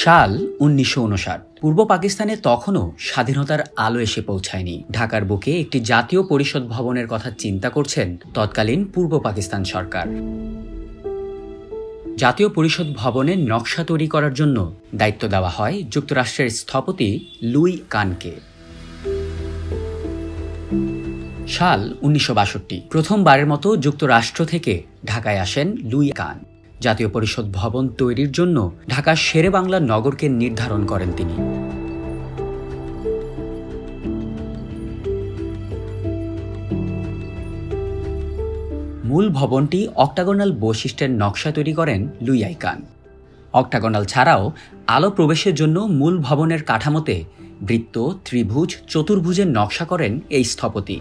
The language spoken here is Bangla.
সাল ১৯৫৯। পূর্ব পাকিস্তানে তখনও স্বাধীনতার আলো এসে পৌঁছায়নি। ঢাকার বুকে একটি জাতীয় পরিষদ ভবনের কথা চিন্তা করছেন তৎকালীন পূর্ব পাকিস্তান সরকার। জাতীয় পরিষদ ভবনের নকশা তৈরি করার জন্য দায়িত্ব দেওয়া হয় যুক্তরাষ্ট্রের স্থপতি লুই কানকে। সাল ১৯৬২। প্রথমবারের মতো যুক্তরাষ্ট্র থেকে ঢাকায় আসেন লুই কান। জাতীয় পরিষদ ভবন তৈরির জন্য ঢাকার শেরেবাংলা নগরকে নির্ধারণ করেন তিনি। মূল ভবনটি অক্টাগোনাল বৈশিষ্ট্যের নকশা তৈরি করেন লুই কান। অক্টাগোনাল ছাড়াও আলো প্রবেশের জন্য মূল ভবনের কাঠামোতে বৃত্ত, ত্রিভুজ, চতুর্ভুজের নকশা করেন এই স্থপতি।